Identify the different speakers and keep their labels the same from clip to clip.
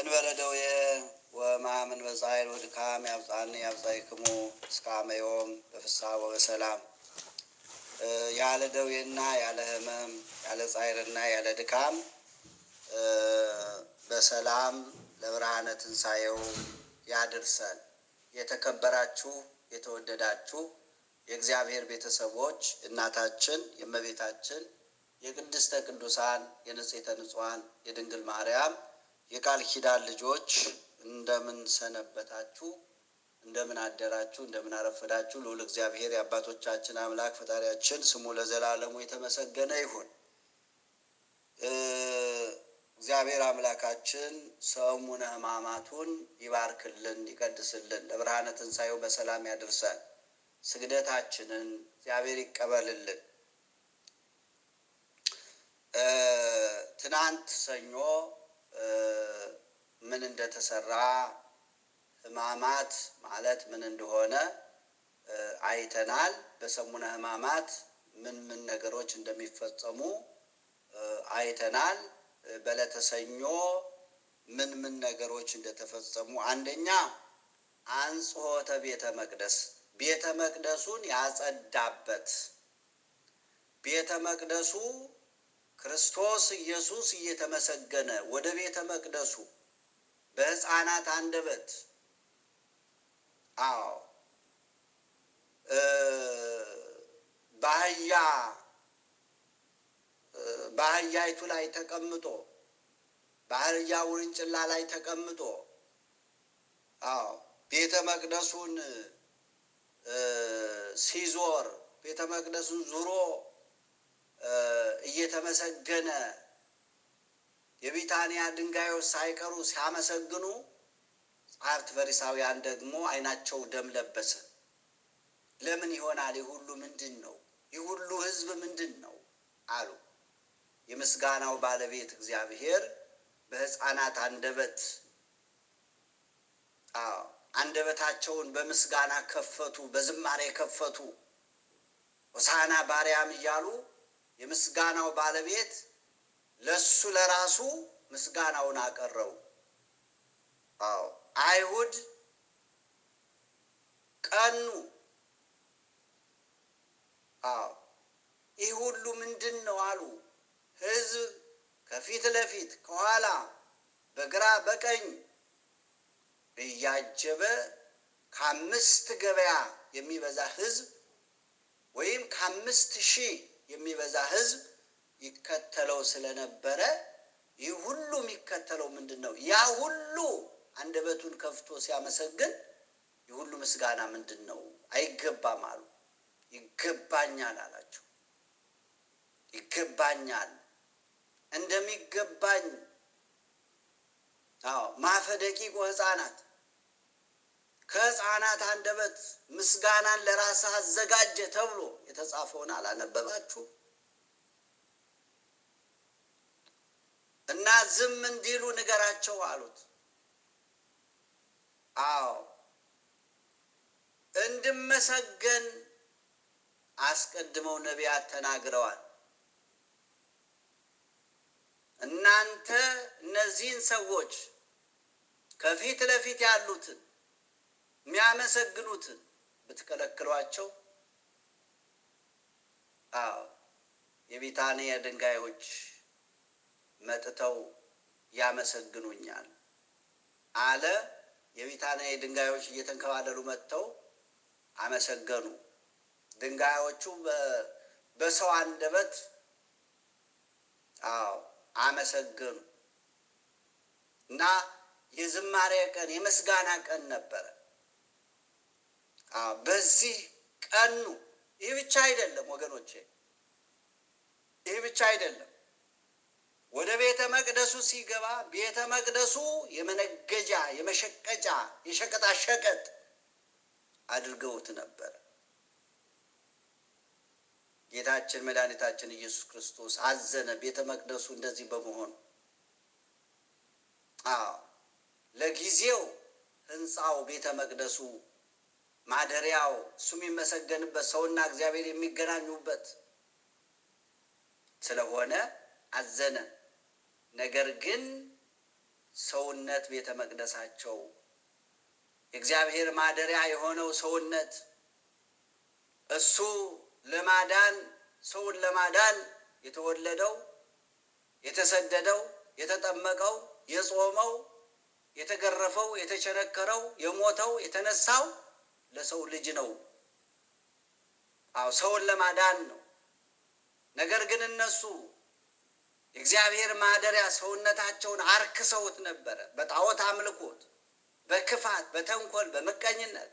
Speaker 1: እንበረደው ወማምን በጻይር ወድካም ያብጻኒ ያብጻይክሙ እስካመ ዮም በፍስሐ ወበሰላም። ያለ ደዌና ያለ ሕመም ያለ ጻይርና ያለ ድካም በሰላም ለብርሃነ ትንሣኤው ያድርሰን። የተከበራችሁ የተወደዳችሁ የእግዚአብሔር ቤተሰቦች እናታችን የእመቤታችን የቅድስተ ቅዱሳን የንጽሕተ ንጹሐን የድንግል ማርያም የቃል ኪዳን ልጆች እንደምን ሰነበታችሁ? እንደምን አደራችሁ? እንደምን አረፈዳችሁ? ልዑል እግዚአብሔር የአባቶቻችን አምላክ ፈጣሪያችን ስሙ ለዘላለሙ የተመሰገነ ይሁን። እግዚአብሔር አምላካችን ሰሙነ ሕማማቱን ይባርክልን፣ ይቀድስልን፣ ለብርሃነ ትንሣኤው በሰላም ያድርሰን። ስግደታችንን እግዚአብሔር ይቀበልልን። ትናንት ሰኞ ምን እንደተሰራ ሕማማት ማለት ምን እንደሆነ አይተናል። በሰሙነ ሕማማት ምን ነገሮች እንደሚፈጸሙ አይተናል። በዕለተ ሰኞ ምን ነገሮች እንደተፈጸሙ፣ አንደኛ አንጽሖተ ቤተ መቅደስ፣ ቤተ መቅደሱን ያጸዳበት። ቤተ መቅደሱ ክርስቶስ ኢየሱስ እየተመሰገነ ወደ ቤተ መቅደሱ በሕፃናት አንደበት በአህያይቱ ላይ ተቀምጦ በአህያ ውርንጭላ ላይ ተቀምጦ ቤተ መቅደሱን ሲዞር ቤተ መቅደሱን ዙሮ እየተመሰገነ የቢታንያ ድንጋዮች ሳይቀሩ ሲያመሰግኑ ጸሐፍት ፈሪሳውያን ደግሞ ዓይናቸው ደም ለበሰ። ለምን ይሆናል? ይህ ሁሉ ምንድን ነው? ይህ ሁሉ ሕዝብ ምንድን ነው አሉ። የምስጋናው ባለቤት እግዚአብሔር በሕፃናት አንደበት አንደበታቸውን በምስጋና ከፈቱ፣ በዝማሬ ከፈቱ። ሆሳዕና በአርያም እያሉ የምስጋናው ባለቤት ለሱ ለራሱ ምስጋናውን አቀረቡ። አይሁድ ቀኑ። ይህ ሁሉ ምንድን ነው አሉ። ሕዝብ ከፊት ለፊት ከኋላ በግራ በቀኝ እያጀበ ከ5 ገበያ የሚበዛ ሕዝብ ወይም ከ5,000 የሚበዛ ሕዝብ ይከተለው ስለነበረ ይህ ሁሉ የሚከተለው ምንድን ነው? ያ ሁሉ አንደበቱን ከፍቶ ሲያመሰግን ይህ ሁሉ ምስጋና ምንድን ነው? አይገባም አሉ። ይገባኛል አላቸው። ይገባኛል እንደሚገባኝ ማፈደቂቆ ሕፃናት ከሕፃናት አንደበት ምስጋናን ለራስህ አዘጋጀ ተብሎ የተጻፈውን አላነበባችሁ? እና ዝም እንዲሉ ንገራቸው አሉት። እንድመሰገን አስቀድመው ነቢያት ተናግረዋል። እናንተ እነዚህን ሰዎች ከፊት ለፊት ያሉትን የሚያመሰግኑትን ብትከለክሏቸው የቢታንያ ድንጋዮች መጥተው ያመሰግኑኛል አለ። የቢታንያ ድንጋዮች እየተንከባለሉ መጥተው አመሰገኑ። ድንጋዮቹ በሰው አንደበት አመሰገኑ እና የዝማሬ ቀን የምስጋና ቀን ነበረ። በዚህ ቀኑ። ይህ ብቻ አይደለም ወገኖቼ፣ ይህ ብቻ አይደለም። ወደ ቤተ መቅደሱ ሲገባ ቤተ መቅደሱ የመነገጃ የመሸቀጫ የሸቀጣ ሸቀጥ አድርገውት ነበር። ጌታችን መድኃኒታችን ኢየሱስ ክርስቶስ አዘነ ቤተ መቅደሱ እንደዚህ በመሆኑ። ለጊዜው ሕንፃው ቤተ መቅደሱ ማደሪያው እሱ የሚመሰገንበት ሰውና እግዚአብሔር የሚገናኙበት ስለሆነ አዘነ። ነገር ግን ሰውና ሰውነት ቤተ መቅደሳቸው የእግዚአብሔር ማደሪያ የሆነው ሰውነት እሱ ለማዳን ሰውን ለማዳን የተወለደው የተሰደደው የተጠመቀው የጾመው የተገረፈው የተቸነከረው የሞተው የተነሳው ለሰው ልጅ ነው። ሰውን ለማዳን ነው። ነገር ግን እነሱ የእግዚአብሔር ማደሪያ ሰውነታቸውን አርክሰውት ነበረ። በጣዖት አምልኮት፣ በክፋት፣ በተንኮል፣ በምቀኝነት፣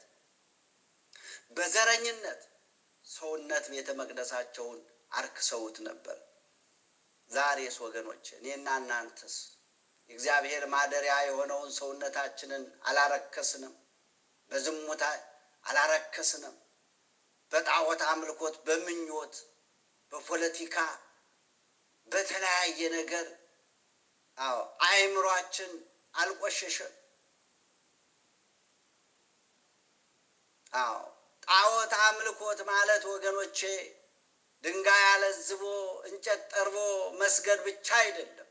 Speaker 1: በዘረኝነት ሰውነት ቤተ መቅደሳቸውን አርክሰውት ነበር። ዛሬስ ወገኖች እኔና እናንተስ የእግዚአብሔር ማደሪያ የሆነውን ሰውነታችንን አላረከስንም? በዝሙት አላረከስንም? በጣዖት አምልኮት፣ በምኞት፣ በፖለቲካ፣ በተለያየ ነገር አእምሯችን አልቆሸሸም? ጣዖት አምልኮት ማለት ወገኖቼ ድንጋይ አለዝቦ እንጨት ጠርቦ መስገድ ብቻ አይደለም።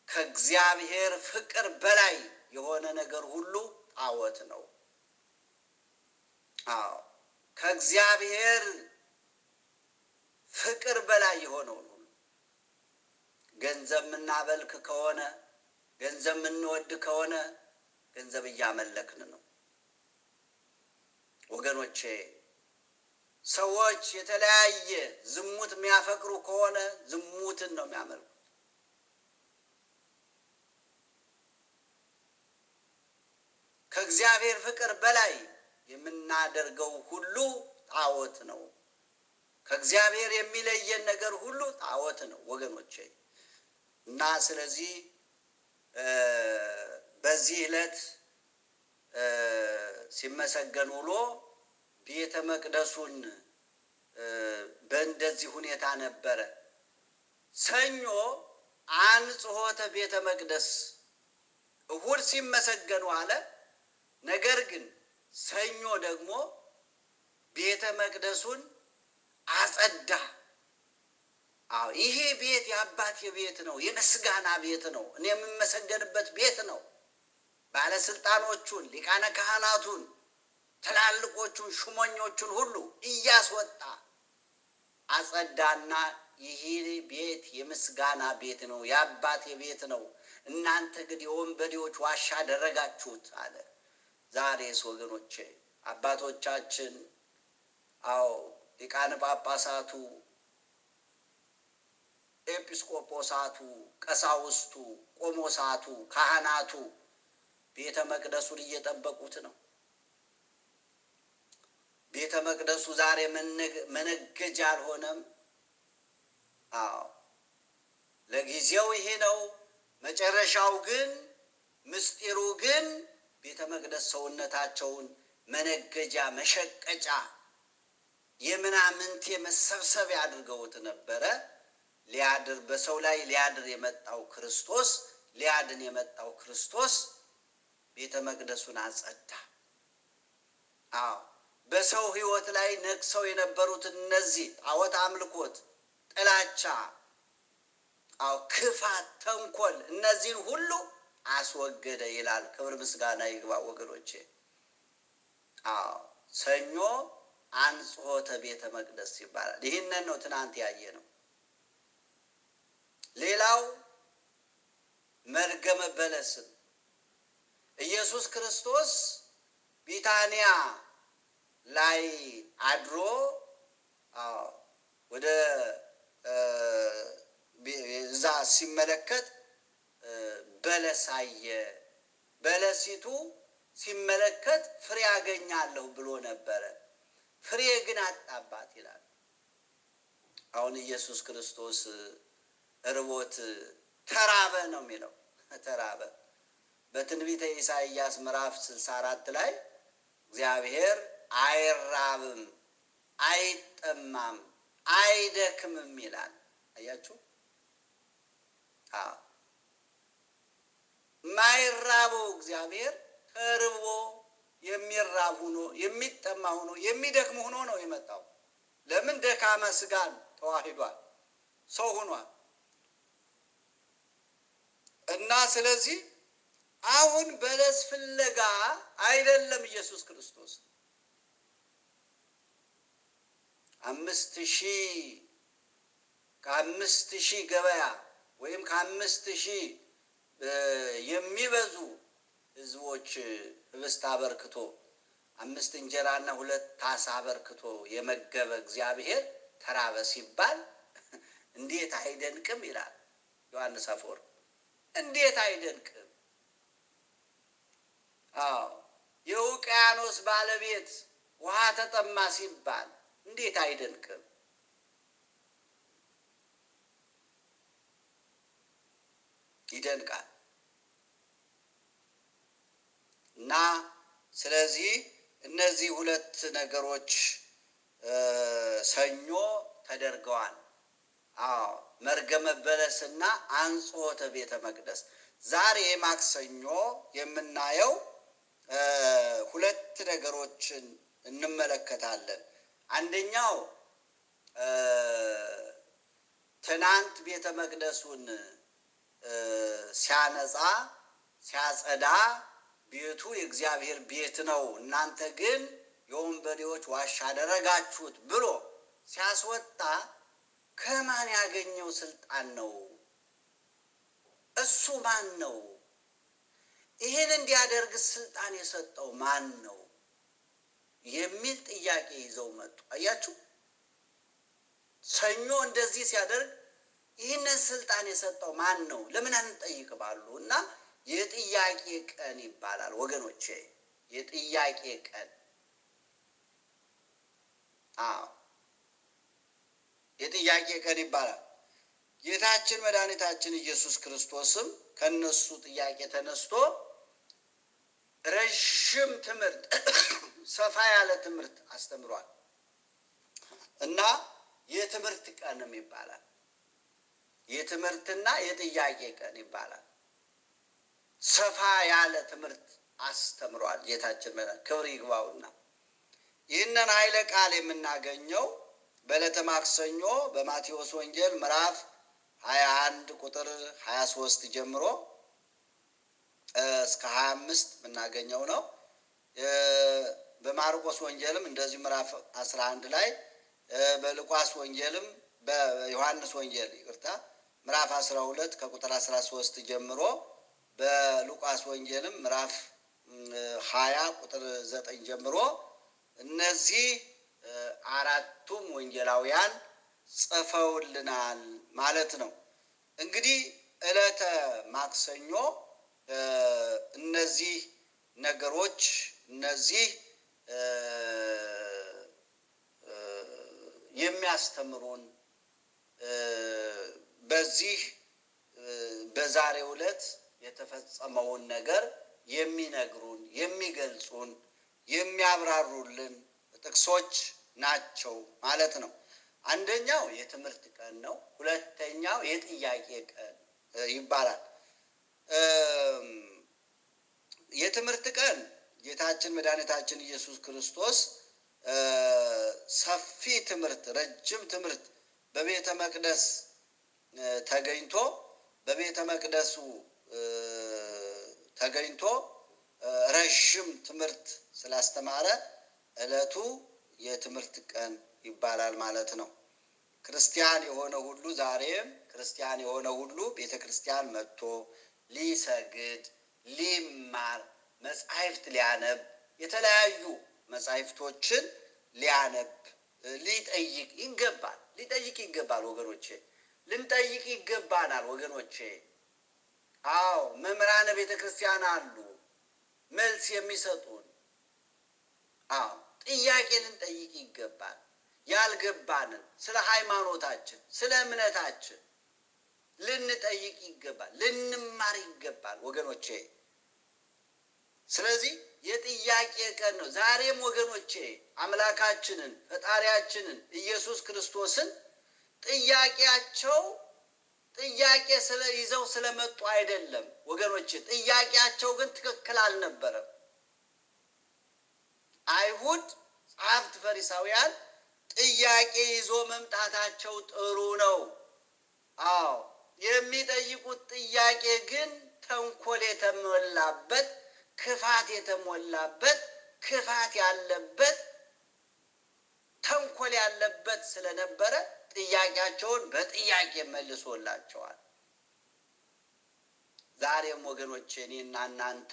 Speaker 1: ከእግዚአብሔር ፍቅር በላይ የሆነ ነገር ሁሉ ጣዖት ነው። ከእግዚአብሔር ፍቅር በላይ የሆነው ሁሉ ገንዘብ የምናበልክ ከሆነ ገንዘብ የምንወድ ከሆነ ገንዘብ እያመለክን ነው ወገኖቼ። ሰዎች የተለያየ ዝሙት የሚያፈቅሩ ከሆነ ዝሙትን ነው የሚያመልኩት። ከእግዚአብሔር ፍቅር በላይ የምናደርገው ሁሉ ጣዖት ነው። ከእግዚአብሔር የሚለየን ነገር ሁሉ ጣዖት ነው ወገኖቼ። እና ስለዚህ በዚህ ዕለት ሲመሰገን ውሎ ቤተ መቅደሱን በእንደዚህ ሁኔታ ነበረ። ሰኞ አንጽሖተ ቤተ መቅደስ፣ እሁድ ሲመሰገኑ አለ። ነገር ግን ሰኞ ደግሞ ቤተ መቅደሱን አጸዳ። ይሄ ቤት የአባቴ ቤት ነው፣ የምስጋና ቤት ነው፣ እኔ የምመሰገንበት ቤት ነው። ባለስልጣኖቹን፣ ሊቃነ ካህናቱን፣ ትላልቆቹን፣ ሹመኞቹን ሁሉ እያስወጣ አጸዳና ይሄ ቤት የምስጋና ቤት ነው፣ የአባቴ ቤት ነው፣ እናንተ ግን የወንበዴዎች ዋሻ አደረጋችሁት አለ። ዛሬስ ወገኖቼ አባቶቻችን ሊቃነ ጳጳሳቱ፣ ኤጲስቆጶሳቱ፣ ቀሳውስቱ፣ ቆሞሳቱ፣ ካህናቱ ቤተ መቅደሱን እየጠበቁት ነው። ቤተ መቅደሱ ዛሬ መነገጃ አልሆነም። ለጊዜው ይሄ ነው። መጨረሻው ግን ምስጢሩ ግን ቤተ መቅደስ ሰውነታቸውን መነገጃ፣ መሸቀጫ፣ የምናምንቴ መሰብሰቢያ አድርገውት ነበረ። ሊያድር በሰው ላይ ሊያድር የመጣው ክርስቶስ፣ ሊያድን የመጣው ክርስቶስ ቤተ መቅደሱን አጸዳ። በሰው ሕይወት ላይ ነግሰው የነበሩት እነዚህ ጣዖት አምልኮት፣ ጥላቻ፣ ክፋት፣ ተንኮል እነዚህን ሁሉ አስወገደ ይላል። ክብር ምስጋና ይግባ ወገኖቼ። ሰኞ አንጽሖተ ቤተ መቅደስ ይባላል። ይህንን ነው ትናንት ያየ ነው። ሌላው መርገመ በለስን ኢየሱስ ክርስቶስ ቢታንያ ላይ አድሮ ወደ እዛ ሲመለከት በለስ አየ። በለሲቱ ሲመለከት ፍሬ አገኛለሁ ብሎ ነበረ፣ ፍሬ ግን አጣባት ይላል። አሁን ኢየሱስ ክርስቶስ ርቦት ተራበ ነው የሚለው። ተራበ። በትንቢተ ኢሳይያስ ምዕራፍ 64 ላይ እግዚአብሔር አይራብም፣ አይጠማም፣ አይደክምም ይላል። አያችሁ? ማይራበው እግዚአብሔር ተርቦ የሚራብ ሆኖ የሚጠማ ሆኖ የሚደክም ሆኖ ነው የመጣው። ለምን? ደካማ ስጋን ተዋህዷል፣ ሰው ሆኗል። እና ስለዚህ አሁን በለስ ፍለጋ አይደለም ኢየሱስ ክርስቶስ 5,000 ገበያ ወይም ከ5,000 የሚበዙ ህዝቦች ህብስት አበርክቶ 5 እንጀራና 2 ዓሣ አበርክቶ የመገበ እግዚአብሔር ተራበ ሲባል እንዴት አይደንቅም ይላል ዮሐንስ አፈወርቅ። እንዴት አይደንቅም? የውቅያኖስ ባለቤት ውሃ ተጠማ ሲባል እንዴት አይደንቅም? ይደንቃል። እና ስለዚህ እነዚህ ሁለት ነገሮች ሰኞ ተደርገዋል። መርገመ በለስና አንጽሖተ ቤተ መቅደስ። ዛሬ ማክሰኞ የምናየው ሁለት ነገሮችን እንመለከታለን። አንደኛው ትናንት ቤተ መቅደሱን ሲያነጻ ሲያጸዳ ቤቱ የእግዚአብሔር ቤት ነው፣ እናንተ ግን የወንበዴዎች ዋሻ አደረጋችሁት ብሎ ሲያስወጣ ከማን ያገኘው ስልጣን ነው? እሱ ማን ነው? ይህን እንዲያደርግ ስልጣን የሰጠው ማን ነው? የሚል ጥያቄ ይዘው መጡ። አያችሁ፣ ሰኞ እንደዚህ ሲያደርግ ይህንን ስልጣን የሰጠው ማን ነው? ለምን አንጠይቅ ባሉ እና የጥያቄ ቀን ይባላል ወገኖቼ፣ የጥያቄ ቀን። የጥያቄ ቀን ይባላል። ጌታችን መድኃኒታችን ኢየሱስ ክርስቶስም ከነሱ ጥያቄ ተነስቶ ረዥም ትምህርት ሰፋ ያለ ትምህርት አስተምሯል እና የትምህርት ቀንም ይባላል። የትምህርትና የጥያቄ ቀን ይባላል። ሰፋ ያለ ትምህርት አስተምሯል ጌታችን ክብር ይግባውና ይህንን ኃይለ ቃል የምናገኘው በዕለተ ማክሰኞ በማቴዎስ ወንጌል ምዕራፍ 21 ቁጥር 23 ጀምሮ እስከ 25 የምናገኘው ነው። በማርቆስ ወንጌልም እንደዚህ ምዕራፍ 11 ላይ፣ በሉቃስ ወንጌልም በዮሐንስ ወንጌል ምዕራፍ 12 ከቁጥር 13 ጀምሮ፣ በሉቃስ ወንጌልም ምዕራፍ 20 ቁጥር 9 ጀምሮ እነዚህ አራቱም ወንጌላውያን ጽፈውልናል ማለት ነው። እንግዲህ ዕለተ ማክሰኞ እነዚህ ነገሮች እነዚህ የሚያስተምሩን በዚህ በዛሬው ዕለት የተፈጸመውን ነገር የሚነግሩን የሚገልጹን የሚያብራሩልን ጥቅሶች ናቸው ማለት ነው። አንደኛው የትምህርት ቀን ነው። ሁለተኛው የጥያቄ ቀን ይባላል። የትምህርት ቀን ጌታችን መድኃኒታችን ኢየሱስ ክርስቶስ ሰፊ ትምህርት ረጅም ትምህርት በቤተ መቅደስ ተገኝቶ በቤተ መቅደሱ ተገኝቶ ረጅም ትምህርት ስላስተማረ ዕለቱ የትምህርት ቀን ይባላል ማለት ነው። ክርስቲያን የሆነ ሁሉ ዛሬም ክርስቲያን የሆነ ሁሉ ቤተ ክርስቲያን መጥቶ ሊሰግድ ሊማር መጻሕፍት ሊያነብ የተለያዩ መጻሕፍቶችን ሊያነብ ሊጠይቅ ይገባል። ሊጠይቅ ይገባል ወገኖቼ፣ ልንጠይቅ ይገባናል ወገኖቼ። አዎ መምህራነ ቤተ ክርስቲያን አሉ መልስ የሚሰጡን። አዎ ጥያቄ ልንጠይቅ ይገባል። ያልገባንን ስለ ሃይማኖታችን ስለ እምነታችን ልንጠይቅ ይገባል፣ ልንማር ይገባል ወገኖቼ። ስለዚህ የጥያቄ ቀን ነው ዛሬም ወገኖቼ። አምላካችንን ፈጣሪያችንን ኢየሱስ ክርስቶስን ጥያቄ ይዘው ስለመጡ አይደለም ወገኖቼ። ጥያቄያቸው ግን ትክክል አልነበረም። አይሁድ ጸሐፍት ፈሪሳውያን ጥያቄ ይዞ መምጣታቸው ጥሩ ነው። አዎ የሚጠይቁት ጥያቄ ግን ተንኮል የተሞላበት ክፋት የተሞላበት ክፋት ያለበት ተንኮል ያለበት ስለነበረ ጥያቄያቸውን በጥያቄ መልሶላቸዋል። ዛሬም ወገኖቼ እኔና እናንተ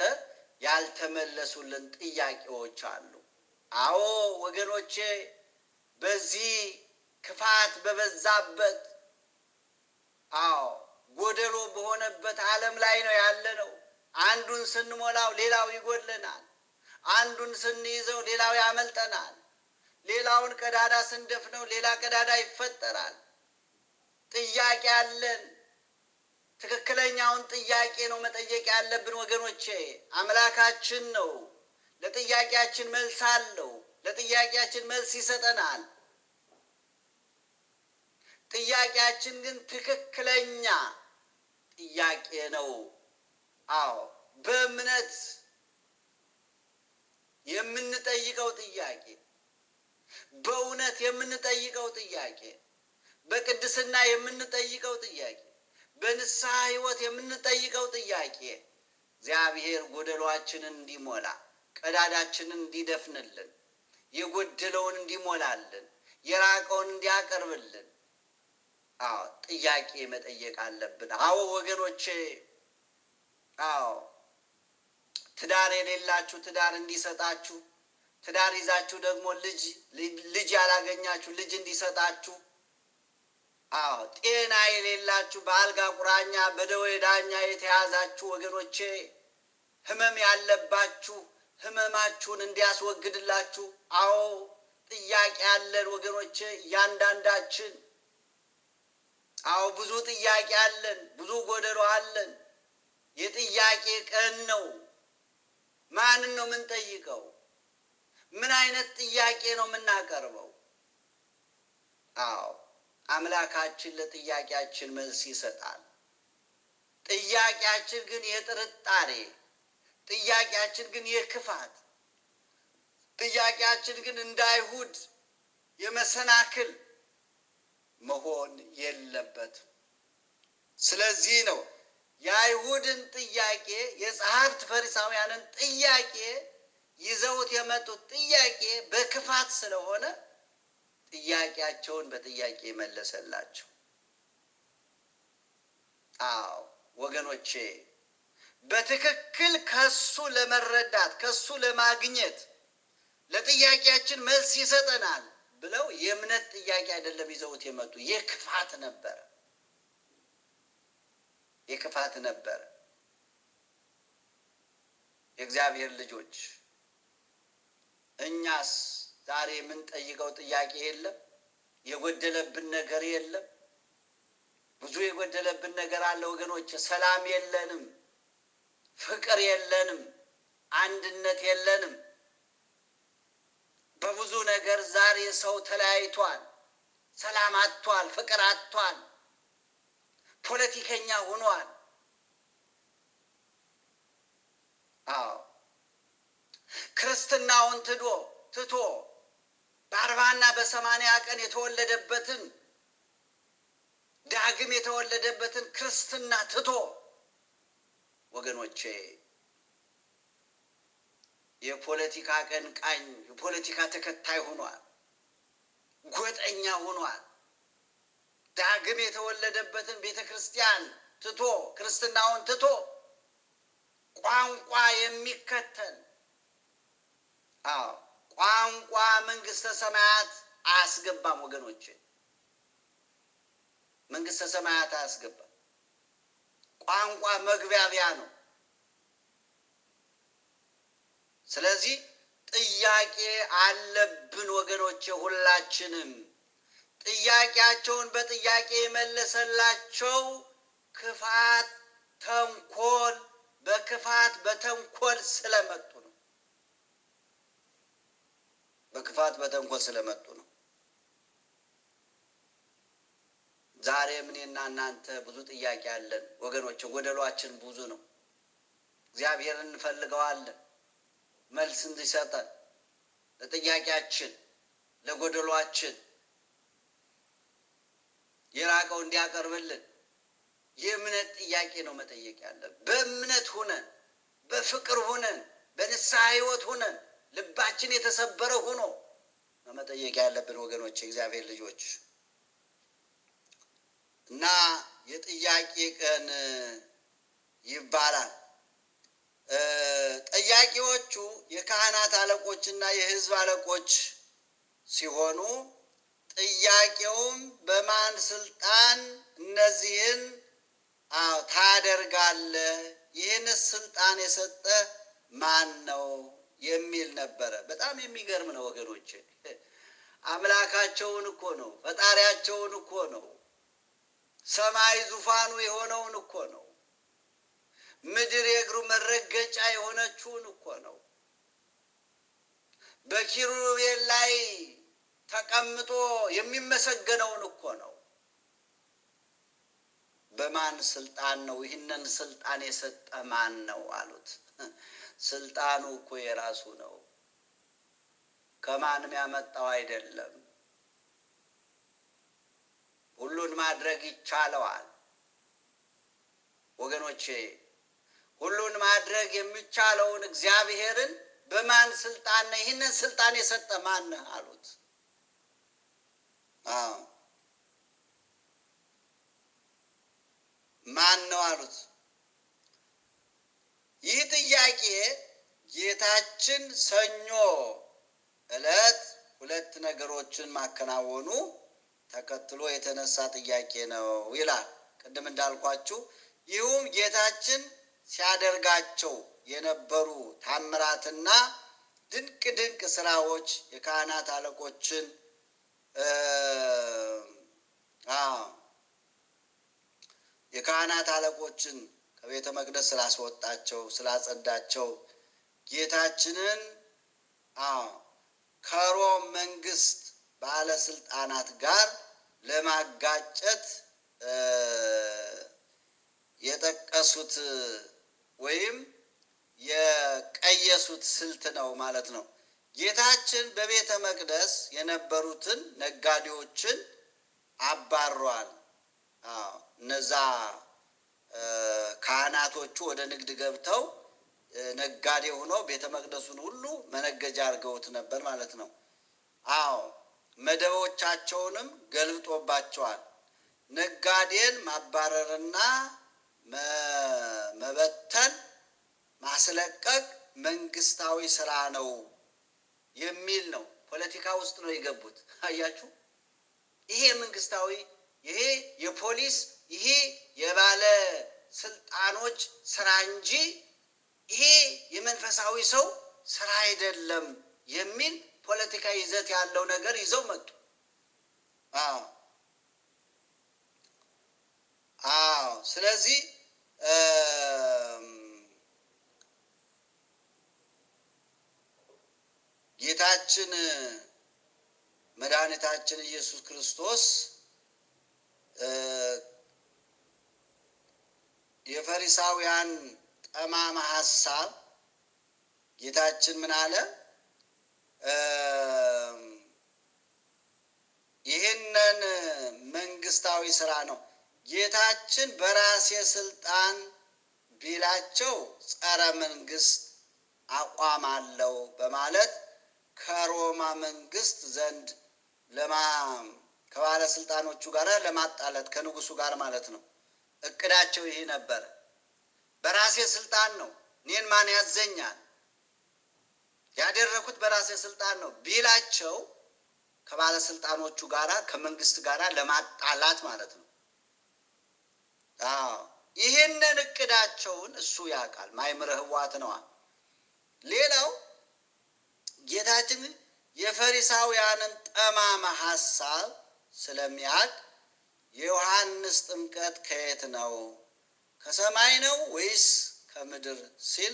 Speaker 1: ያልተመለሱልን ጥያቄዎች አሉ። አዎ ወገኖቼ በዚህ ክፋት በበዛበት ጎደሎ በሆነበት ዓለም ላይ ነው ያለነው። አንዱን ስንሞላው ሌላው ይጎድለናል። አንዱን ስንይዘው ሌላው ያመልጠናል። ሌላውን ቀዳዳ ስንደፍነው ሌላ ቀዳዳ ይፈጠራል። ጥያቄ አለን። ትክክለኛውን ጥያቄ ነው መጠየቅ ያለብን ወገኖቼ። አምላካችን ነው። ለጥያቄያችን መልስ አለው። ለጥያቄያችን መልስ ይሰጠናል። ጥያቄያችን ግን ትክክለኛ ጥያቄ ነው። በእምነት የምንጠይቀው ጥያቄ፣ በእውነት የምንጠይቀው ጥያቄ፣ በቅድስና የምንጠይቀው ጥያቄ፣ በንስሐ ሕይወት የምንጠይቀው ጥያቄ እግዚአብሔር ጎደሏችንን እንዲሞላ፣ ቀዳዳችንን እንዲደፍንልን፣ የጎደለውን እንዲሞላልን፣ የራቀውን እንዲያቀርብልን ጥያቄ መጠየቅ አለብን። ወገኖቼ ትዳር የሌላችሁ ትዳር እንዲሰጣችሁ፣ ትዳር ይዛችሁ ደግሞ ልጅ ያላገኛችሁ ልጅ እንዲሰጣችሁ፣ ጤና የሌላችሁ በአልጋ ቁራኛ በደዌ ዳኛ የተያዛችሁ ወገኖቼ፣ ህመም ያለባችሁ ህመማችሁን እንዲያስወግድላችሁ ጥያቄ አለን ወገኖቼ። እያንዳንዳችን ብዙ ጥያቄ አለን፣ ብዙ ጎደሎ አለን። የጥያቄ ቀን ነው። ማንን ነው የምንጠይቀው? ምን አይነት ጥያቄ ነው የምናቀርበው? አምላካችን ለጥያቄያችን መልስ ይሰጣል። ጥያቄያችን ግን የጥርጣሬ፣ ጥያቄያችን ግን የክፋት፣ ጥያቄያችን ግን እንደ አይሁድ የመሰናክል መሆን የለበትም። ስለዚህ ነው የአይሁድን ጥያቄ፣ የጸሐፍት ፈሪሳውያንን ጥያቄ ይዘውት የመጡት ጥያቄ በክፋት ስለሆነ ጥያቄያቸውን በጥያቄ መለሰላቸው። ወገኖቼ በትክክል ከሱ ለመረዳት ከሱ ለማግኘት ለጥያቄያችን መልስ ይሰጠናል ብለው የእምነት ጥያቄ አይደለም ይዘውት የመጡ፣ የክፋት ነበረ። የክፋት ነበረ። የእግዚአብሔር ልጆች እኛስ ዛሬ የምንጠይቀው ጥያቄ የለም? የጎደለብን ነገር የለም? ብዙ የጎደለብን ነገር አለ ወገኖች። ሰላም የለንም፣ ፍቅር የለንም፣ አንድነት የለንም። በብዙ ነገር ዛሬ ሰው ተለያይቷል፣ ሰላም አጥቷል፣ ፍቅር አጥቷል፣ ፖለቲከኛ ሆኗል። ክርስትናውን ትቶ በ40 በ80 ቀን የተወለደበትን ዳግም የተወለደበትን ክርስትና ትቶ ወገኖቼ የፖለቲካ አቀንቃኝ፣ የፖለቲካ ተከታይ ሆኗል፣ ጎጠኛ ሆኗል። ዳግም የተወለደበትን ቤተ ክርስቲያን ትቶ ክርስትናውን ትቶ ቋንቋ የሚከተል ቋንቋ መንግስተ ሰማያት አያስገባም ወገኖቼ፣ መንግስተ ሰማያት አያስገባም። ቋንቋ መግቢያቢያ ነው። ስለዚህ ጥያቄ አለብን ወገኖቼ። ሁላችንም ጥያቄያቸውን በጥያቄ የመለሰላቸው ክፋት፣ ተንኮል በክፋት በተንኮል ስለመጡ ነው። በክፋት በተንኮል ስለመጡ ነው። ዛሬም እኔና እናንተ ብዙ ጥያቄ አለን ወገኖቼ። ጎደሏችን ብዙ ነው። እግዚአብሔርን እንፈልገዋለን መልስ እንዲሰጠን ለጥያቄያችን፣ ለጎደሏችን የራቀው እንዲያቀርብልን፣ የእምነት ጥያቄ ነው መጠየቅ ያለብን። በእምነት ሆነን በፍቅር ሆነን በንስሐ ሕይወት ሆነን ልባችን የተሰበረ ሆኖ ነው መጠየቅ ያለብን ወገኖች፣ እግዚአብሔር ልጆች እና የጥያቄ ቀን ይባላል። ጠያቂዎቹ የካህናት አለቆችና የሕዝብ አለቆች ሲሆኑ ጥያቄውም በማን ስልጣን እነዚህን ታደርጋለህ? ይህንስ ስልጣን የሰጠ ማን ነው የሚል ነበረ። በጣም የሚገርም ነው ወገኖች። አምላካቸውን እኮ ነው፣ ፈጣሪያቸውን እኮ ነው፣ ሰማይ ዙፋኑ የሆነውን እኮ ነው፣ ምድር የእግሩ መረገጫ የሆነችውን እኮ ነው፣ በኪሩቤል ላይ ተቀምጦ የሚመሰገነውን እኮ ነው። በማን ስልጣን ነው? ይህንን ስልጣን የሰጠ ማን ነው አሉት። ስልጣኑ እኮ የራሱ ነው፣ ከማንም ያመጣው አይደለም። ሁሉን ማድረግ ይቻለዋል ወገኖቼ። ሁሉን ማድረግ የሚቻለውን እግዚአብሔርን በማን ስልጣን ነው? ይህንን ስልጣን የሰጠ ማን ነው አሉት። ማን ነው አሉት። ይህ ጥያቄ ጌታችን ሰኞ ዕለት ሁለት ነገሮችን ማከናወኑ ተከትሎ የተነሳ ጥያቄ ነው ይላል። ቅድም እንዳልኳችሁ ይህም ጌታችን ሲያደርጋቸው የነበሩ ታምራትና ድንቅ ድንቅ ስራዎች የካህናት አለቆችን ከቤተ መቅደስ ስላስወጣቸው ስላጸዳቸው ጌታችንን ከሮም መንግስት ባለስልጣናት ጋር ለማጋጨት የጠቀሱት ወይም የቀየሱት ስልት ነው ማለት ነው። ጌታችን በቤተ መቅደስ የነበሩትን ነጋዴዎችን አባሯል። እነዛ ካህናቶቹ ወደ ንግድ ገብተው ነጋዴ ሆነው ቤተ መቅደሱን ሁሉ መነገጃ አድርገውት ነበር ማለት ነው። መደቦቻቸውንም ገልብጦባቸዋል። ነጋዴን ማባረርና መበተን ማስለቀቅ መንግስታዊ ስራ ነው የሚል ነው። ፖለቲካ ውስጥ ነው የገቡት። አያችሁ፣ ይሄ መንግስታዊ፣ ይሄ የፖሊስ፣ ይሄ የባለ ስልጣኖች ስራ እንጂ ይሄ የመንፈሳዊ ሰው ስራ አይደለም የሚል ፖለቲካ ይዘት ያለው ነገር ይዘው መጡ። ስለዚህ ጌታችን መድኃኒታችን ኢየሱስ ክርስቶስ የፈሪሳውያን ጠማማ ሐሳብ ጌታችን ምን አለ? ይህንን መንግስታዊ ስራ ነው ጌታችን በራሴ ስልጣን ቢላቸው ጸረ መንግስት አቋም አለው በማለት ከሮማ መንግስት ዘንድ ከባለስልጣኖቹ ጋር ለማጣላት ከንጉሱ ጋር ማለት ነው። እቅዳቸው ይሄ ነበር። በራሴ ስልጣን ነው፣ እኔን ማን ያዘኛል? ያደረኩት በራሴ ስልጣን ነው ቢላቸው ከባለስልጣኖቹ ጋራ ከመንግስት ጋራ ለማጣላት ማለት ነው። ይህንን እቅዳቸውን እሱ ያውቃል። ማይምረ ህዋት ነዋ። ሌላው ጌታችን የፈሪሳውያንን ጠማማ ሐሳብ ስለሚያውቅ የዮሐንስ ጥምቀት ከየት ነው? ከሰማይ ነው ወይስ ከምድር ሲል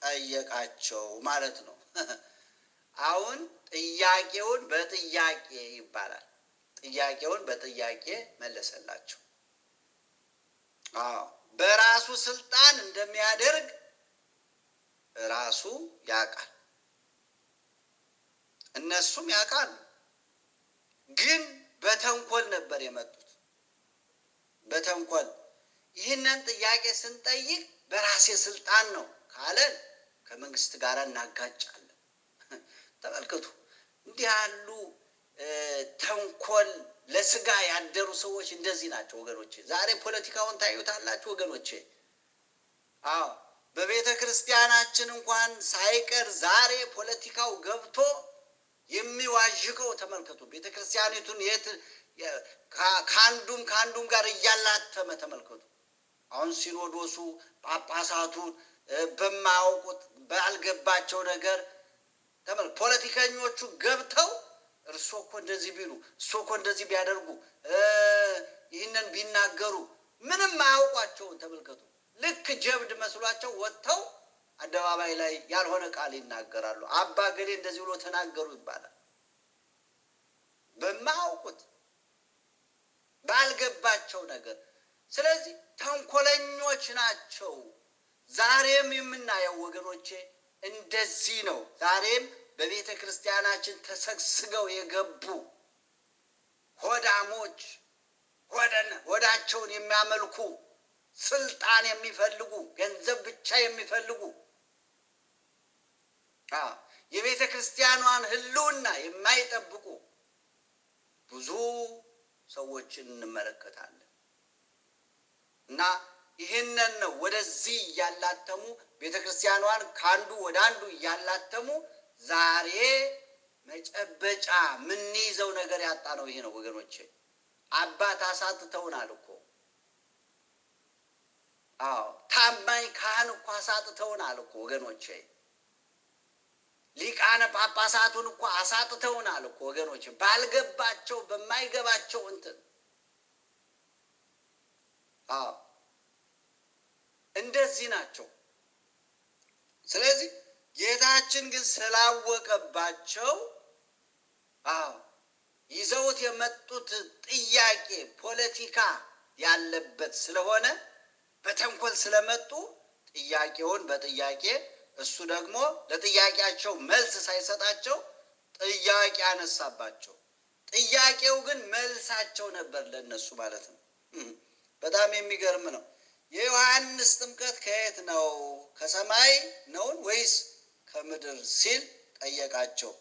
Speaker 1: ጠየቃቸው ማለት ነው። አሁን ጥያቄውን በጥያቄ ይባላል። ጥያቄውን በጥያቄ መለሰላቸው። በራሱ ስልጣን እንደሚያደርግ ራሱ ያውቃል፣ እነሱም ያውቃሉ። ግን በተንኮል ነበር የመጡት። በተንኮል ይህንን ጥያቄ ስንጠይቅ በራሴ ስልጣን ነው ካለን ከመንግስት ጋር እናጋጫለን። ተመልከቱ፣ እንዲህ ያሉ ተንኮል ለስጋ ያደሩ ሰዎች እንደዚህ ናቸው ወገኖቼ። ዛሬ ፖለቲካውን ታዩታላችሁ ወገኖቼ። አዎ በቤተ ክርስቲያናችን እንኳን ሳይቀር ዛሬ ፖለቲካው ገብቶ የሚዋዥቀው ተመልከቱ። ቤተ ክርስቲያኒቱን ከአንዱም ጋር እያላተመ ተመልከቱ። አሁን ሲኖዶሱ ጳጳሳቱን በማያውቁት ባልገባቸው ነገር ፖለቲከኞቹ ገብተው እርሶ እኮ እንደዚህ ቢሉ፣ እርሶ እኮ እንደዚህ ቢያደርጉ፣ ይህንን ቢናገሩ ምንም አያውቋቸውን ተመልከቱ። ልክ ጀብድ መስሏቸው ወጥተው አደባባይ ላይ ያልሆነ ቃል ይናገራሉ። አባ ገሌ እንደዚህ ብሎ ተናገሩ ይባላል። በማያውቁት ባልገባቸው ነገር። ስለዚህ ተንኮለኞች ናቸው። ዛሬም የምናየው ወገኖቼ እንደዚህ ነው። ዛሬም በቤተ ክርስቲያናችን ተሰግስገው የገቡ ሆዳሞች፣ ሆዳቸውን የሚያመልኩ፣ ስልጣን የሚፈልጉ፣ ገንዘብ ብቻ የሚፈልጉ፣ የቤተ ክርስቲያኗን ሕልውና የማይጠብቁ ብዙ ሰዎችን እንመለከታለን። እና ይህንን ነው ወደዚህ እያላተሙ ቤተ ክርስቲያኗን ከአንዱ ወደ አንዱ እያላተሙ ዛሬ መጨበጫ ምንይዘው ነገር ያጣ ነው። ይሄ ነው ወገኖቼ። አባት አሳጥተውናል እኮ። ታማኝ ካህን እኮ አሳጥተውናል እኮ ወገኖቼ። ሊቃነ ጳጳሳቱን እኮ አሳጥተውናል እኮ ወገኖቼ። ባልገባቸው በማይገባቸው እንትን እንደዚህ ናቸው። ስለዚህ ጌታችን ግን ስላወቀባቸው ይዘውት የመጡት ጥያቄ ፖለቲካ ያለበት ስለሆነ በተንኮል ስለመጡ ጥያቄውን በጥያቄ እሱ ደግሞ ለጥያቄያቸው መልስ ሳይሰጣቸው ጥያቄ አነሳባቸው። ጥያቄው ግን መልሳቸው ነበር ለነሱ ማለት ነው። በጣም የሚገርም ነው። የዮሐንስ ጥምቀት ከየት ነው? ከሰማይ ነው ወይስ ከምድር ሲል ጠየቃቸው።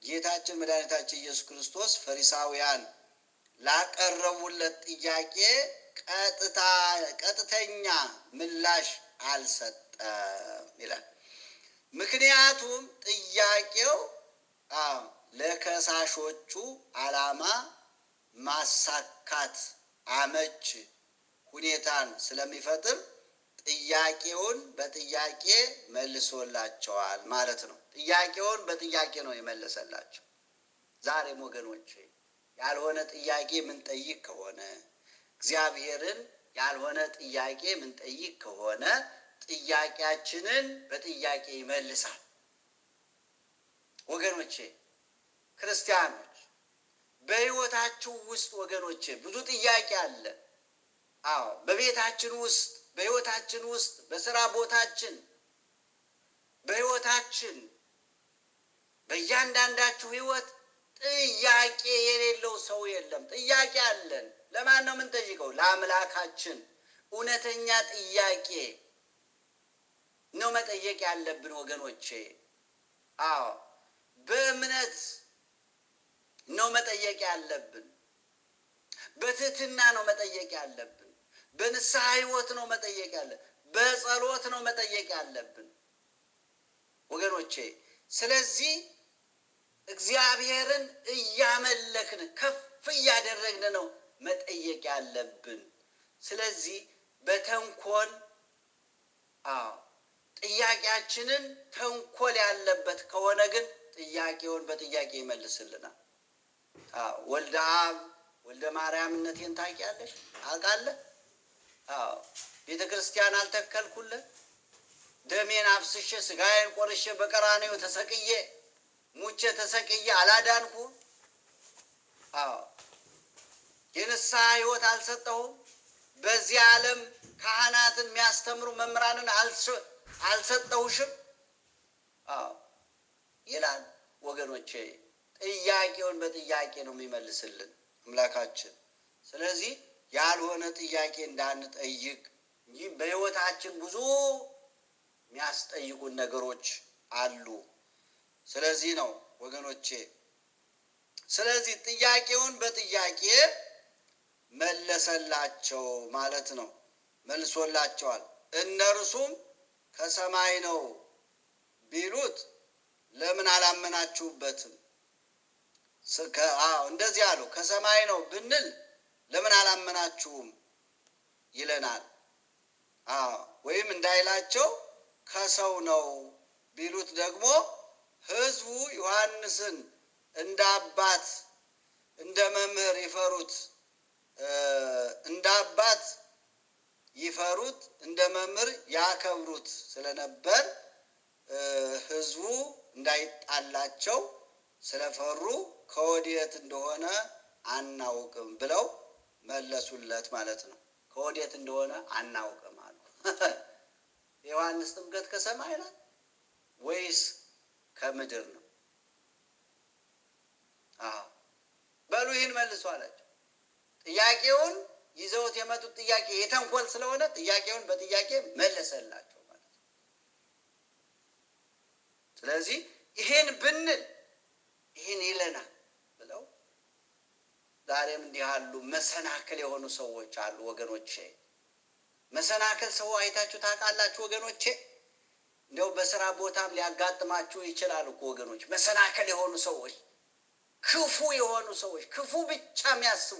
Speaker 1: ጌታችን መድኃኒታችን ኢየሱስ ክርስቶስ ፈሪሳውያን ላቀረቡለት ጥያቄ ቀጥተኛ ምላሽ አልሰጠም ይላል። ምክንያቱም ጥያቄው ለከሳሾቹ ዓላማ ማሳካት አመች ሁኔታን ስለሚፈጥር ጥያቄውን በጥያቄ መልሶላቸዋል ማለት ነው። ጥያቄውን በጥያቄ ነው የመለሰላቸው። ዛሬም ወገኖቼ ያልሆነ ጥያቄ ምንጠይቅ ከሆነ እግዚአብሔርን ያልሆነ ጥያቄ ምንጠይቅ ከሆነ ጥያቄያችንን በጥያቄ ይመልሳል። ወገኖቼ ክርስቲያኖች በሕይወታችሁ ውስጥ ወገኖቼ ብዙ ጥያቄ አለ። በቤታችን ውስጥ፣ በሕይወታችን ውስጥ፣ በስራ ቦታችን፣ በሕይወታችን በእያንዳንዳችሁ ሕይወት ጥያቄ የሌለው ሰው የለም። ጥያቄ አለን። ለማን ነው የምንጠይቀው? ለአምላካችን። እውነተኛ ጥያቄ ነው መጠየቅ ያለብን ወገኖቼ። በእምነት ነው መጠየቅ ያለብን። በትህትና ነው መጠየቅ ያለብን። በንስሐ ሕይወት ነው መጠየቅ ያለብን። በጸሎት ነው መጠየቅ ያለብን ወገኖቼ። ስለዚህ እግዚአብሔርን እያመለክን ከፍ እያደረግን ነው መጠየቅ ያለብን። ስለዚህ በተንኮል ጥያቄያችንን ተንኮል ያለበት ከሆነ ግን ጥያቄውን በጥያቄ ይመልስልናል። ወልደ አብ ወልደ ማርያምነቴን ታውቂያለሽ? አውቃለህ? ቤተ ክርስቲያን አልተከልኩልህ? ደሜን አፍስሼ ስጋዬን ቆርሼ በቀራንዮ ተሰቅዬ ሙቼ ተሰቅዬ አላዳንኩ? የንስሐ ሕይወት አልሰጠሁም? በዚህ ዓለም ካህናትን የሚያስተምሩ መምህራንን አልሰጠሁሽም? ይላል ወገኖቼ። ጥያቄውን በጥያቄ ነው የሚመልስልን አምላካችን። ስለዚህ ያልሆነ ጥያቄ እንዳንጠይቅ እንጂ በሕይወታችን ብዙ የሚያስጠይቁን ነገሮች አሉ። ስለዚህ ነው ወገኖቼ፣ ስለዚህ ጥያቄውን በጥያቄ መለሰላቸው ማለት ነው። መልሶላቸዋል። እነርሱም ከሰማይ ነው ቢሉት ለምን አላመናችሁበትም? እንደዚህ አሉ። ከሰማይ ነው ብንል ለምን አላመናችሁም ይለናል። ወይም እንዳይላቸው ከሰው ነው ቢሉት ደግሞ ሕዝቡ ዮሐንስን እንደ አባት እንደ መምህር ይፈሩት እንደ አባት ይፈሩት እንደ መምህር ያከብሩት ስለነበር ሕዝቡ እንዳይጣላቸው ስለፈሩ ከወዴት እንደሆነ አናውቅም ብለው መለሱለት ማለት ነው። ከወዴት እንደሆነ አናውቅም አሉ። የዮሐንስ ጥምቀት ከሰማይ ናት ወይስ ከምድር ነው? በሉ ይህን መልሱ አላቸው። ጥያቄውን ይዘውት የመጡት ጥያቄ የተንኮል ስለሆነ ጥያቄውን በጥያቄ መለሰላቸው ማለት ነው። ስለዚህ ይህን ብንል ይህን ይለናል ብለው ዛሬም እንዲህ ያሉ መሰናክል የሆኑ ሰዎች አሉ ወገኖቼ። መሰናክል ሰው አይታችሁ ታውቃላችሁ ወገኖቼ? እንደው በስራ ቦታም ሊያጋጥማችሁ ይችላል እኮ ወገኖች። መሰናክል የሆኑ ሰዎች፣ ክፉ የሆኑ ሰዎች፣ ክፉ ብቻ የሚያስቡ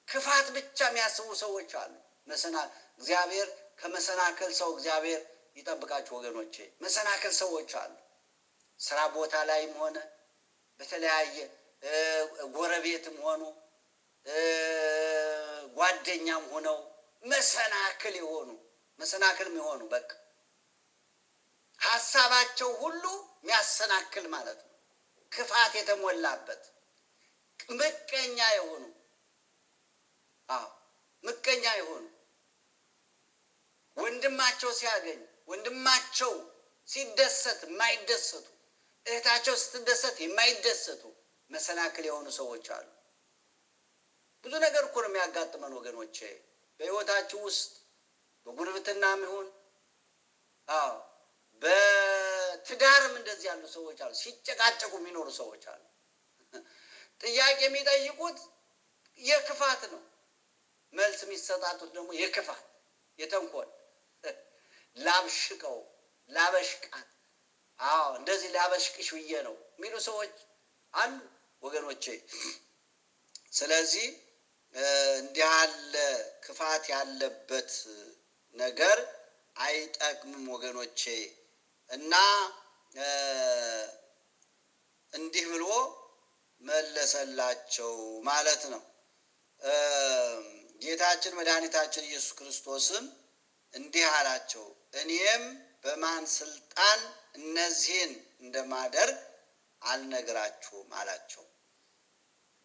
Speaker 1: ክፋት ብቻ የሚያስቡ ሰዎች አሉ። እግዚአብሔር ከመሰናክል ሰው እግዚአብሔር ይጠብቃችሁ ወገኖቼ። መሰናክል ሰዎች አሉ። ስራ ቦታ ላይም ሆነ በተለያየ ጎረቤትም ሆኑ ጓደኛም ሆነው መሰናክል የሆኑ በቃ ሀሳባቸው ሁሉ የሚያሰናክል ማለት ነው። ክፋት የተሞላበት ምቀኛ የሆኑ ወንድማቸው ሲያገኝ ወንድማቸው ሲደሰት የማይደሰቱ፣ እህታቸው ስትደሰት የማይደሰቱ መሰናክል የሆኑ ሰዎች አሉ። ብዙ ነገር እኮ ነው የሚያጋጥመን ወገኖቼ በሕይወታችሁ ውስጥ በጉርብትናም ይሁን በትዳርም እንደዚህ ያሉ ሰዎች አሉ። ሲጨቃጨቁ የሚኖሩ ሰዎች አሉ። ጥያቄ የሚጠይቁት የክፋት ነው። መልስ የሚሰጣጡት ደግሞ የክፋት የተንኮል ላብሽቀው ላበሽቃት እንደዚህ ላበሽቅሽ ብዬ ነው የሚሉ ሰዎች አሉ ወገኖቼ። ስለዚህ እንዲህ ያለ ክፋት ያለበት ነገር አይጠቅምም ወገኖቼ። እና እንዲህ ብሎ መለሰላቸው ማለት ነው። ጌታችን መድኃኒታችን ኢየሱስ ክርስቶስም እንዲህ አላቸው፣ እኔም በማን ስልጣን እነዚህን እንደማደርግ አልነግራችሁም አላቸው።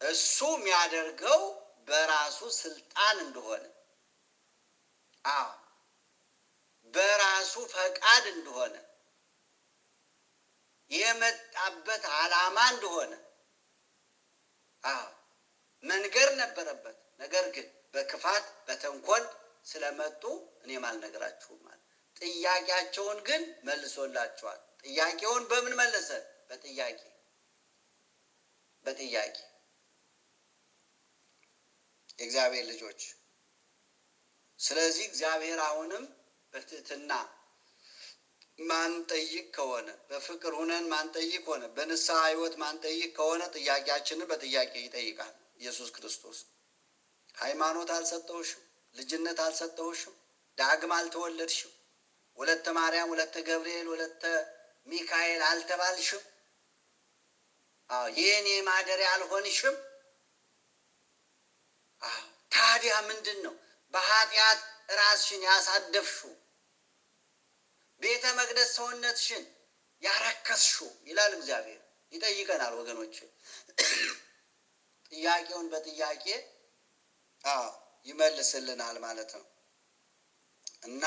Speaker 1: እሱ የሚያደርገው በራሱ ስልጣን እንደሆነ በራሱ ፈቃድ እንደሆነ የመጣበት ዓላማ እንደሆነ መንገር ነበረበት። ነገር ግን በክፋት በተንኮል ስለመጡ እኔም አልነግራችሁም ማለት። ጥያቄያቸውን ግን መልሶላቸዋል። ጥያቄውን በምን መለሰ? በጥያቄ የእግዚአብሔር ልጆች። ስለዚህ እግዚአብሔር አሁንም በትህትና ማንጠይቅ ከሆነ በፍቅር ሁነን ማንጠይቅ ከሆነ በንስሐ ሕይወት ማንጠይቅ ከሆነ ጥያቄያችንን በጥያቄ ይጠይቃል ኢየሱስ ክርስቶስ። ሃይማኖት አልሰጠውሽም፣ ልጅነት አልሰጠውሽም፣ ዳግም አልተወለድሽም፣ ወለተ ማርያም፣ ወለተ ገብርኤል፣ ወለተ ሚካኤል አልተባልሽም፣ የእኔ ማደሪያ አልሆንሽም። ታዲያ ምንድን ነው በኃጢአት ራስሽን ያሳደፍሽው? ቤተ መቅደስ ሰውነትሽን ያረከስሽው ይላል እግዚአብሔር። ይጠይቀናል ወገኖች። ጥያቄውን በጥያቄ ይመልስልናል ማለት ነው። እና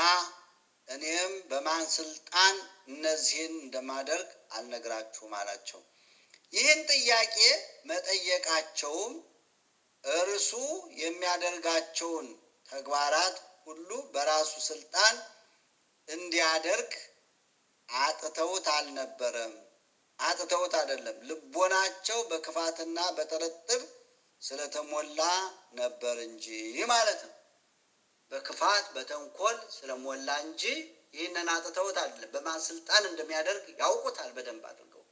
Speaker 1: እኔም በማን ስልጣን እነዚህን እንደማደርግ አልነግራችሁም አላቸው። ይህን ጥያቄ መጠየቃቸውም እርሱ የሚያደርጋቸውን ተግባራት ሁሉ በራሱ ስልጣን እንዲያደርግ አጥተውት አልነበረም። አጥተውት አይደለም፣ ልቦናቸው በክፋትና በጥርጥር ስለተሞላ ነበር እንጂ ማለት ነው። በክፋት በተንኮል ስለሞላ እንጂ ይህንን አጥተውት አይደለም። በማን ስልጣን እንደሚያደርግ ያውቁታል በደንብ አድርገው።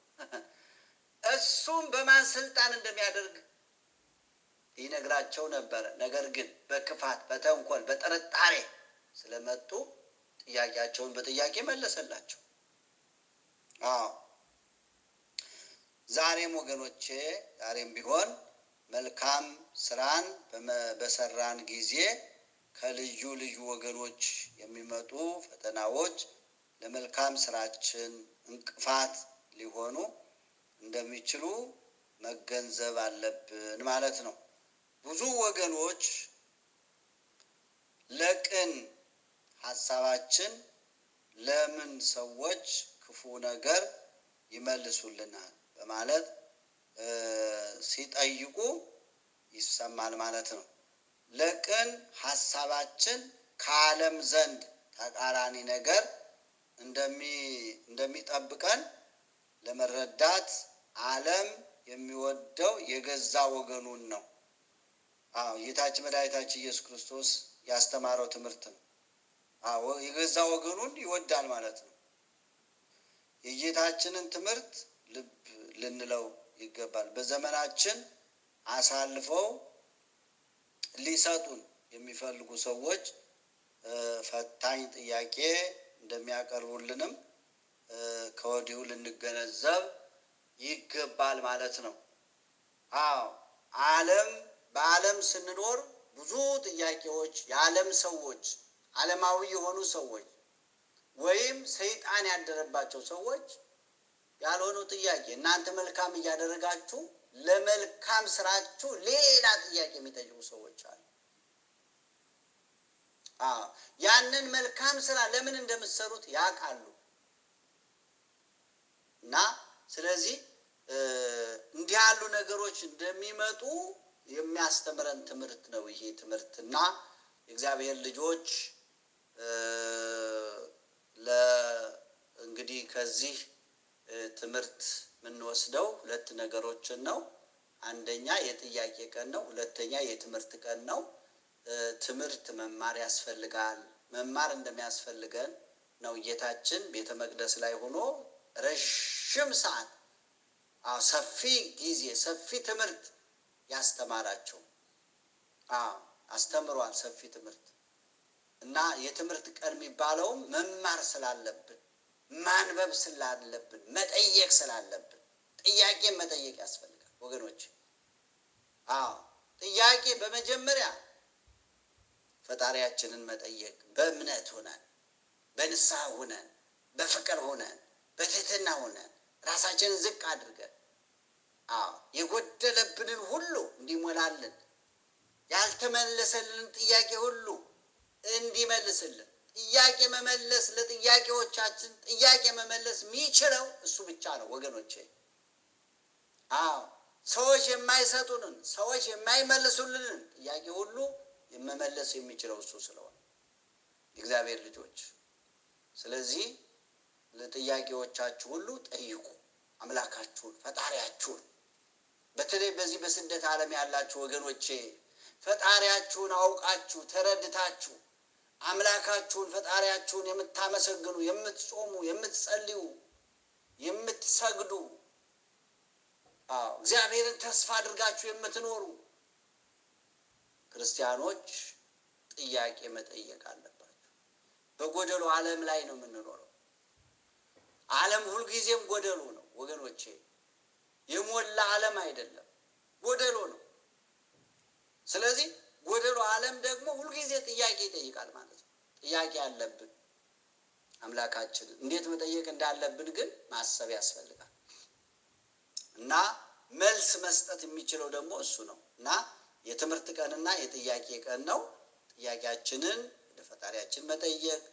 Speaker 1: እሱም በማን ስልጣን እንደሚያደርግ ይነግራቸው ነበረ። ነገር ግን በክፋት በተንኮል በጥርጣሬ ስለመጡ ጥያቄያቸውን በጥያቄ መለሰላቸው። ዛሬም ወገኖቼ፣ ዛሬም ቢሆን መልካም ስራን በሰራን ጊዜ ከልዩ ልዩ ወገኖች የሚመጡ ፈተናዎች ለመልካም ስራችን እንቅፋት ሊሆኑ እንደሚችሉ መገንዘብ አለብን ማለት ነው። ብዙ ወገኖች ለቅን ሀሳባችን ለምን ሰዎች ክፉ ነገር ይመልሱልናል በማለት ሲጠይቁ ይሰማል ማለት ነው። ለቅን ሀሳባችን ከዓለም ዘንድ ተቃራኒ ነገር እንደሚጠብቀን ለመረዳት ዓለም የሚወደው የገዛ ወገኑን ነው። ጌታችን መድኃኒታችን ኢየሱስ ክርስቶስ ያስተማረው ትምህርት ነው። የገዛ ወገኑን ይወዳል ማለት ነው። የጌታችንን ትምህርት ልብ ልንለው ይገባል። በዘመናችን አሳልፈው ሊሰጡን የሚፈልጉ ሰዎች ፈታኝ ጥያቄ እንደሚያቀርቡልንም ከወዲሁ ልንገነዘብ ይገባል ማለት ነው። በዓለም ስንኖር ብዙ ጥያቄዎች የዓለም ሰዎች፣ ዓለማዊ የሆኑ ሰዎች ወይም ሰይጣን ያደረባቸው ሰዎች ያልሆኑ ጥያቄ እናንተ መልካም እያደረጋችሁ ለመልካም ስራችሁ ሌላ ጥያቄ የሚጠይቁ ሰዎች አሉ። ያንን መልካም ስራ ለምን እንደምትሰሩት ያውቃሉ። እና ስለዚህ እንዲህ ያሉ ነገሮች እንደሚመጡ የሚያስተምረን ትምህርት ነው ይሄ ትምህርትና የእግዚአብሔር ልጆች እንግዲህ ከዚህ ትምህርት የምንወስደው ሁለት ነገሮችን ነው። አንደኛ የጥያቄ ቀን ነው። ሁለተኛ የትምህርት ቀን ነው። ትምህርት መማር ያስፈልጋል። መማር እንደሚያስፈልገን ነው ጌታችን ቤተ መቅደስ ላይ ሆኖ ረጅም ሰዓት ሰፊ ጊዜ ሰፊ ትምህርት ያስተማራቸው። አስተምሯል ሰፊ ትምህርት እና የትምህርት ቀን የሚባለውም መማር ስላለብን፣ ማንበብ ስላለብን፣ መጠየቅ ስላለብን ጥያቄ መጠየቅ ያስፈልጋል ወገኖች። ጥያቄ በመጀመሪያ ፈጣሪያችንን መጠየቅ፣ በእምነት ሆነን፣ በንስሐ ሆነን፣ በፍቅር ሆነን፣ በትህትና ሆነን ራሳችንን ዝቅ አድርገን የጎደለብንን ሁሉ እንዲሞላልን፣ ያልተመለሰልን ጥያቄ ሁሉ እንዲመልስልን። ጥያቄ መመለስ ለጥያቄዎቻችን ጥያቄ መመለስ የሚችለው እሱ ብቻ ነው ወገኖቼ። ሰዎች የማይሰጡንን፣ ሰዎች የማይመልሱልንን ጥያቄ ሁሉ መመለስ የሚችለው እሱ ስለሆነ የእግዚአብሔር ልጆች። ስለዚህ ለጥያቄዎቻችሁ ሁሉ ጠይቁ አምላካችሁን፣ ፈጣሪያችሁን። በተለይ በዚህ በስደት ዓለም ያላችሁ ወገኖቼ ፈጣሪያችሁን አውቃችሁ ተረድታችሁ አምላካችሁን ፈጣሪያችሁን የምታመሰግኑ፣ የምትጾሙ፣ የምትጸልዩ፣ የምትሰግዱ፣ እግዚአብሔርን ተስፋ አድርጋችሁ የምትኖሩ ክርስቲያኖች ጥያቄ መጠየቅ አለባችሁ። በጎደሎ ዓለም ላይ ነው የምንኖረው። ዓለም ሁልጊዜም ጎደሎ ነው ወገኖቼ። የሞላ ዓለም አይደለም፣ ጎደሎ ነው። ስለዚህ ጎደሎ ዓለም ደግሞ ሁልጊዜ ጥያቄ ይጠይቃል ማለት ነው። ጥያቄ አለብን። አምላካችንን እንዴት መጠየቅ እንዳለብን ግን ማሰብ ያስፈልጋል እና መልስ መስጠት የሚችለው ደግሞ እሱ ነው እና የትምህርት ቀንና የጥያቄ ቀን ነው። ጥያቄያችንን ወደ ፈጣሪያችን መጠየቅ፣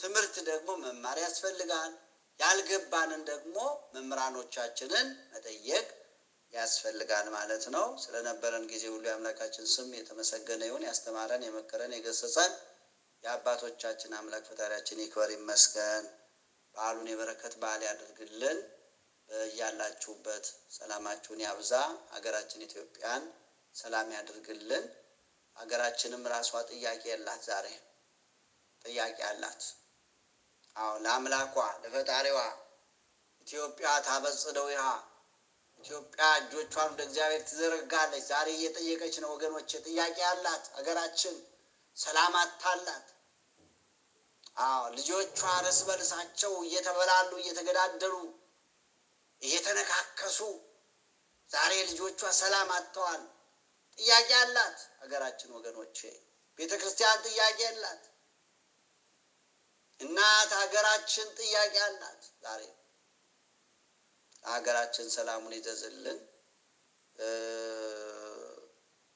Speaker 1: ትምህርት ደግሞ መማር ያስፈልጋል። ያልገባንን ደግሞ መምህራኖቻችንን መጠየቅ ያስፈልጋል ማለት ነው። ስለነበረን ጊዜ ሁሉ የአምላካችን ስም የተመሰገነ ይሁን። ያስተማረን፣ የመከረን፣ የገሰጸን የአባቶቻችን አምላክ ፈጣሪያችን ይክበር ይመስገን። በዓሉን የበረከት በዓል ያድርግልን። ያላችሁበት ሰላማችሁን ያብዛ። ሀገራችን ኢትዮጵያን ሰላም ያድርግልን። ሀገራችንም ራሷ ጥያቄ ያላት ዛሬ ጥያቄ አላት። አዎ ለአምላኳ ለፈጣሪዋ ኢትዮጵያ ታበጽደውያ ኢትዮጵያ እጆቿን ወደ እግዚአብሔር ትዘረጋለች። ዛሬ እየጠየቀች ነው ወገኖች። ጥያቄ አላት ሀገራችን፣ ሰላም አታላት። አዎ ልጆቿ እርስ በርሳቸው እየተበላሉ እየተገዳደሉ እየተነካከሱ ዛሬ ልጆቿ ሰላም አጥተዋል። ጥያቄ አላት ሀገራችን ወገኖቼ። ቤተክርስቲያን ጥያቄ አላት። እናት ሀገራችን ጥያቄ አላት። ዛሬ ሀገራችን ሰላሙን ይዘዝልን።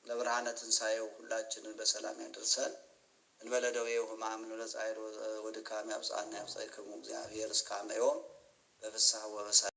Speaker 1: ለብርሃነ ትንሣኤው ሁላችንን በሰላም ያደርሰን። እንበለ ደዌሁ ሕማም ወለጻዕር ወድካም ያብጽሐነ ያብጽሕክሙ እግዚአብሔር እስከ አመ ዮም በፍስሐ ወበሰላም።